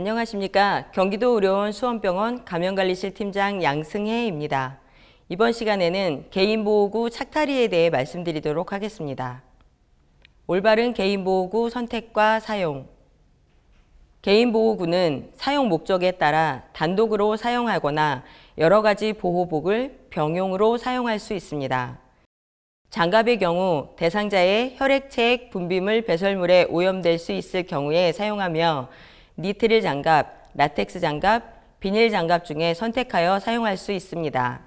안녕하십니까. 경기도 의료원 수원병원 감염관리실 팀장 양승혜입니다. 이번 시간에는 개인보호구 착탈이에 대해 말씀드리도록 하겠습니다. 올바른 개인보호구 선택과 사용. 개인보호구는 사용 목적에 따라 단독으로 사용하거나 여러 가지 보호복을 병용으로 사용할 수 있습니다. 장갑의 경우 대상자의 혈액체액 분비물 배설물에 오염될 수 있을 경우에 사용하며 니트릴 장갑, 라텍스 장갑, 비닐 장갑 중에 선택하여 사용할 수 있습니다.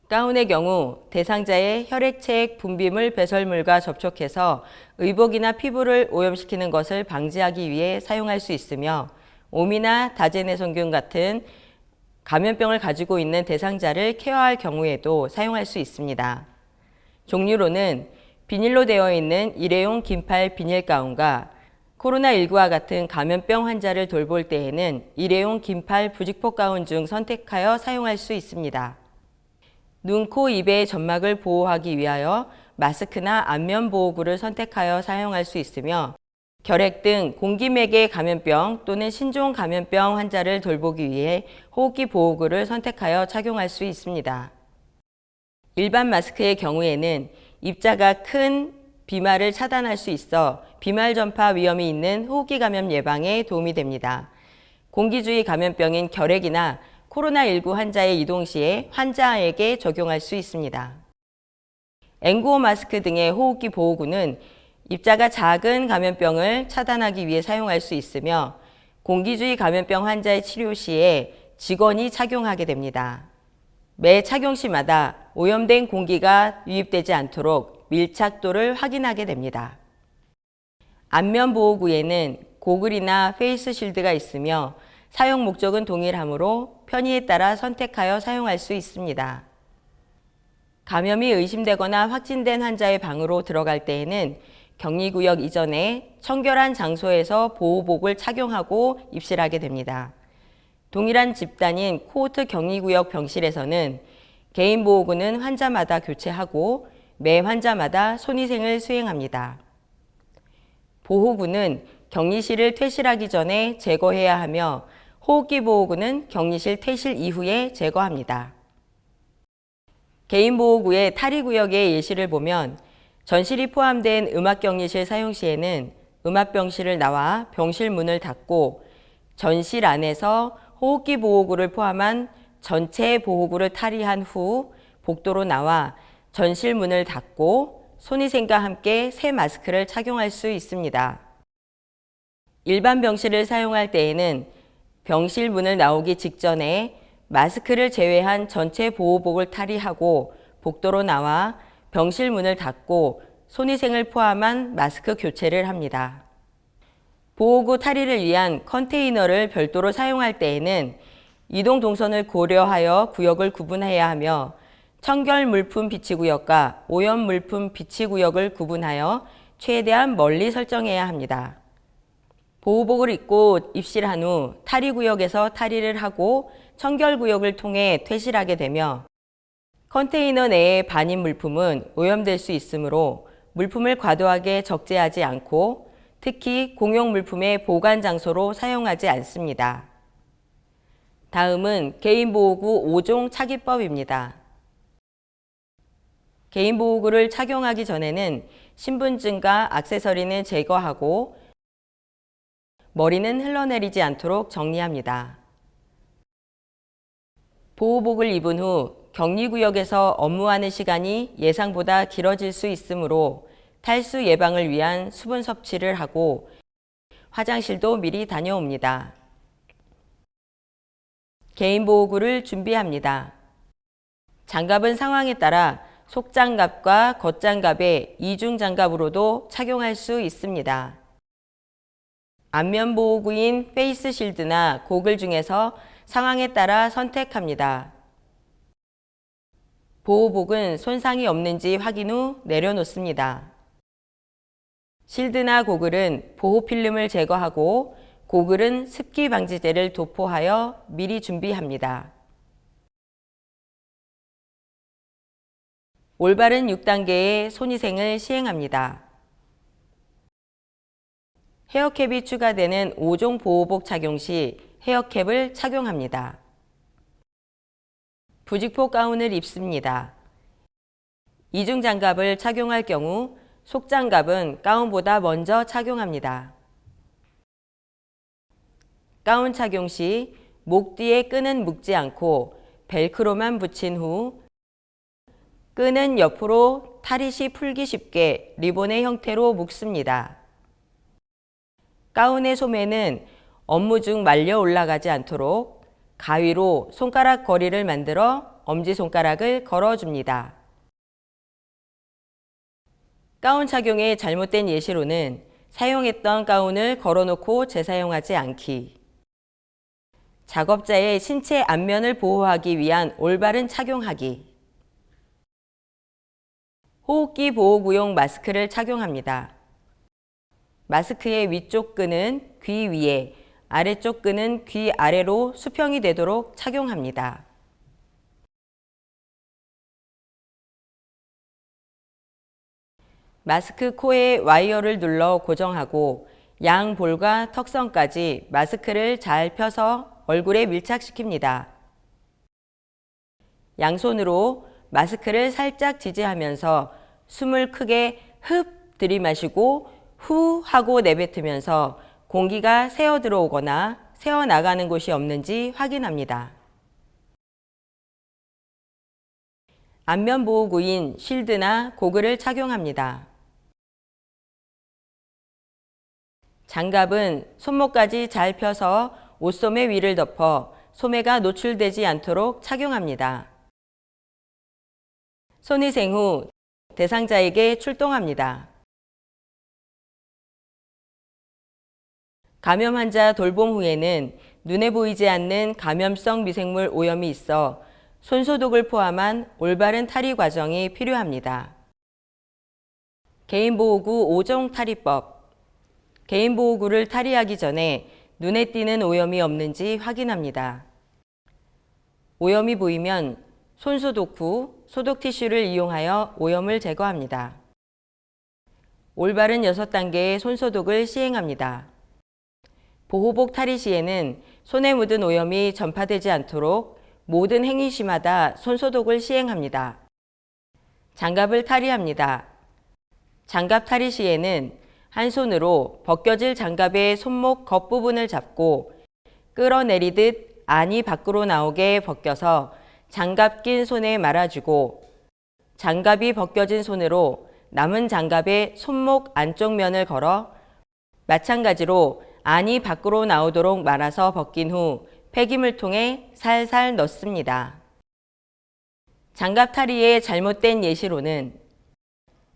가운의 경우 대상자의 혈액체액 분비물 배설물과 접촉해서 의복이나 피부를 오염시키는 것을 방지하기 위해 사용할 수 있으며 옴이나 다제내성균 같은 감염병을 가지고 있는 대상자를 케어할 경우에도 사용할 수 있습니다. 종류로는 비닐로 되어 있는 일회용 긴팔 비닐 가운과 코로나19와 같은 감염병 환자를 돌볼 때에는 일회용 긴팔 부직포 가운 중 선택하여 사용할 수 있습니다. 눈, 코, 입의 점막을 보호하기 위하여 마스크나 안면 보호구를 선택하여 사용할 수 있으며 결핵 등 공기매개 감염병 또는 신종 감염병 환자를 돌보기 위해 호흡기 보호구를 선택하여 착용할 수 있습니다. 일반 마스크의 경우에는 입자가 큰 비말을 차단할 수 있어 비말 전파 위험이 있는 호흡기 감염 예방에 도움이 됩니다. 공기주의 감염병인 결핵이나 코로나19 환자의 이동 시에 환자에게 적용할 수 있습니다. N95 마스크 등의 호흡기 보호구는 입자가 작은 감염병을 차단하기 위해 사용할 수 있으며 공기주의 감염병 환자의 치료 시에 직원이 착용하게 됩니다. 매 착용 시마다 오염된 공기가 유입되지 않도록 밀착도를 확인하게 됩니다. 안면 보호구에는 고글이나 페이스 실드가 있으며 사용 목적은 동일하므로 편의에 따라 선택하여 사용할 수 있습니다. 감염이 의심되거나 확진된 환자의 방으로 들어갈 때에는 격리구역 이전에 청결한 장소에서 보호복을 착용하고 입실하게 됩니다. 동일한 집단인 코호트 격리구역 병실에서는 개인보호구는 환자마다 교체하고 매 환자마다 손위생을 수행합니다. 보호구는 격리실을 퇴실하기 전에 제거해야 하며 호흡기 보호구는 격리실 퇴실 이후에 제거합니다. 개인보호구의 탈의구역의 예시를 보면 전실이 포함된 음압격리실 사용 시에는 음압병실을 나와 병실 문을 닫고 전실 안에서 호흡기 보호구를 포함한 전체 보호구를 탈의한 후 복도로 나와 전실 문을 닫고 손위생과 함께 새 마스크를 착용할 수 있습니다. 일반 병실을 사용할 때에는 병실 문을 나오기 직전에 마스크를 제외한 전체 보호복을 탈의하고 복도로 나와 병실 문을 닫고 손위생을 포함한 마스크 교체를 합니다. 보호구 탈의를 위한 컨테이너를 별도로 사용할 때에는 이동 동선을 고려하여 구역을 구분해야 하며 청결 물품 비치 구역과 오염 물품 비치 구역을 구분하여 최대한 멀리 설정해야 합니다. 보호복을 입고 입실한 후 탈의 구역에서 탈의를 하고 청결 구역을 통해 퇴실하게 되며 컨테이너 내의 반입 물품은 오염될 수 있으므로 물품을 과도하게 적재하지 않고 특히 공용 물품의 보관 장소로 사용하지 않습니다. 다음은 개인보호구 5종 차기법입니다. 개인보호구를 착용하기 전에는 신분증과 액세서리는 제거하고 머리는 흘러내리지 않도록 정리합니다. 보호복을 입은 후 격리구역에서 업무하는 시간이 예상보다 길어질 수 있으므로 탈수 예방을 위한 수분 섭취를 하고 화장실도 미리 다녀옵니다. 개인보호구를 준비합니다. 장갑은 상황에 따라 속장갑과 겉장갑의 이중 장갑으로도 착용할 수 있습니다. 안면 보호구인 페이스 실드나 고글 중에서 상황에 따라 선택합니다. 보호복은 손상이 없는지 확인 후 내려놓습니다. 실드나 고글은 보호 필름을 제거하고 고글은 습기 방지제를 도포하여 미리 준비합니다. 올바른 6단계의 손위생을 시행합니다. 헤어캡이 추가되는 5종 보호복 착용 시 헤어캡을 착용합니다. 부직포 가운을 입습니다. 이중 장갑을 착용할 경우 속장갑은 가운보다 먼저 착용합니다. 가운 착용 시 목 뒤에 끈은 묶지 않고 벨크로만 붙인 후 끈은 옆으로 타릿이 풀기 쉽게 리본의 형태로 묶습니다. 가운의 소매는 업무 중 말려 올라가지 않도록 가위로 손가락 거리를 만들어 엄지손가락을 걸어줍니다. 가운 착용의 잘못된 예시로는 사용했던 가운을 걸어놓고 재사용하지 않기, 작업자의 신체 안면을 보호하기 위한 올바른 착용하기, 호흡기 보호구용 마스크를 착용합니다. 마스크의 위쪽 끈은 귀 위에, 아래쪽 끈은 귀 아래로 수평이 되도록 착용합니다. 마스크 코에 와이어를 눌러 고정하고 양 볼과 턱선까지 마스크를 잘 펴서 얼굴에 밀착시킵니다. 양손으로 마스크를 살짝 지지하면서 숨을 크게 흡 들이마시고 후 하고 내뱉으면서 공기가 새어 들어오거나 새어 나가는 곳이 없는지 확인합니다. 안면 보호구인 쉴드나 고글을 착용합니다. 장갑은 손목까지 잘 펴서 옷소매 위를 덮어 소매가 노출되지 않도록 착용합니다. 손위생 후 대상자에게 출동합니다. 감염 환자 돌봄 후에는 눈에 보이지 않는 감염성 미생물 오염이 있어 손소독을 포함한 올바른 탈의 과정이 필요합니다. 개인보호구 5종 탈의법. 개인보호구를 탈의하기 전에 눈에 띄는 오염이 없는지 확인합니다. 오염이 보이면 손소독 후 소독 티슈를 이용하여 오염을 제거합니다. 올바른 6단계의 손소독을 시행합니다. 보호복 탈의 시에는 손에 묻은 오염이 전파되지 않도록 모든 행위 시마다 손소독을 시행합니다. 장갑을 탈의합니다. 장갑 탈의 시에는 한 손으로 벗겨질 장갑의 손목 겉부분을 잡고 끌어내리듯 안이 밖으로 나오게 벗겨서 장갑 낀 손에 말아주고 장갑이 벗겨진 손으로 남은 장갑의 손목 안쪽 면을 걸어 마찬가지로 안이 밖으로 나오도록 말아서 벗긴 후 폐기물 통에 살살 넣습니다. 장갑 탈의의 잘못된 예시로는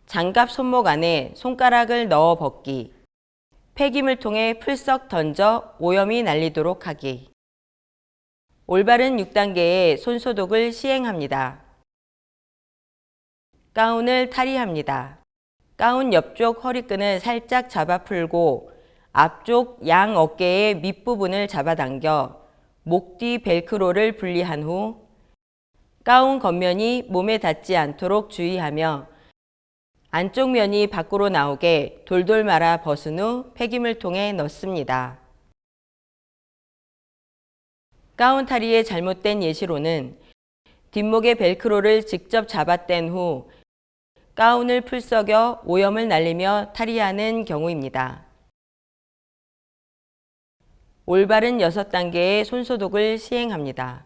장갑 손목 안에 손가락을 넣어 벗기, 폐기물통에 풀썩 던져 오염이 날리도록 하기. 올바른 6단계의 손소독을 시행합니다. 가운을 탈의합니다. 가운 옆쪽 허리끈을 살짝 잡아 풀고 앞쪽 양 어깨의 밑부분을 잡아당겨 목 뒤 벨크로를 분리한 후 가운 겉면이 몸에 닿지 않도록 주의하며 안쪽 면이 밖으로 나오게 돌돌 말아 벗은 후 폐기물통에 넣습니다. 가운 탈의의 잘못된 예시로는 뒷목의 벨크로를 직접 잡아뗀 후 가운을 풀썩여 오염을 날리며 탈의하는 경우입니다. 올바른 6단계의 손소독을 시행합니다.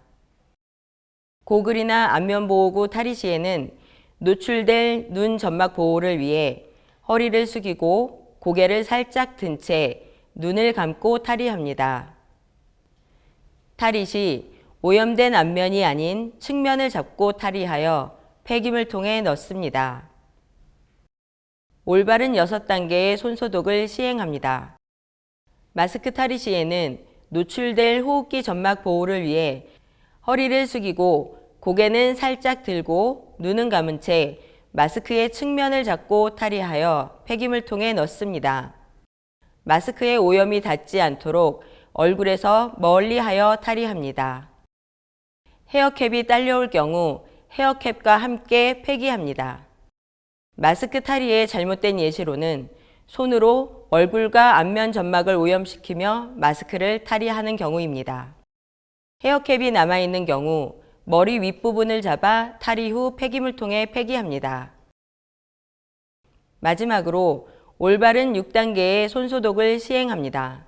고글이나 안면보호구 탈의 시에는 노출될 눈 점막 보호를 위해 허리를 숙이고 고개를 살짝 든 채 눈을 감고 탈의합니다. 탈의 시 오염된 앞면이 아닌 측면을 잡고 탈의하여 폐기물통에 넣습니다. 올바른 6단계의 손소독을 시행합니다. 마스크 탈의 시에는 노출될 호흡기 점막 보호를 위해 허리를 숙이고 고개는 살짝 들고 눈은 감은 채 마스크의 측면을 잡고 탈의하여 폐기물통에 넣습니다. 마스크에 오염이 닿지 않도록 얼굴에서 멀리하여 탈의합니다. 헤어캡이 딸려올 경우 헤어캡과 함께 폐기합니다. 마스크 탈의의 잘못된 예시로는 손으로 얼굴과 안면 점막을 오염시키며 마스크를 탈의하는 경우입니다. 헤어캡이 남아있는 경우 머리 윗부분을 잡아 탈의 후 폐기물통에 폐기합니다. 마지막으로 올바른 6단계의 손소독을 시행합니다.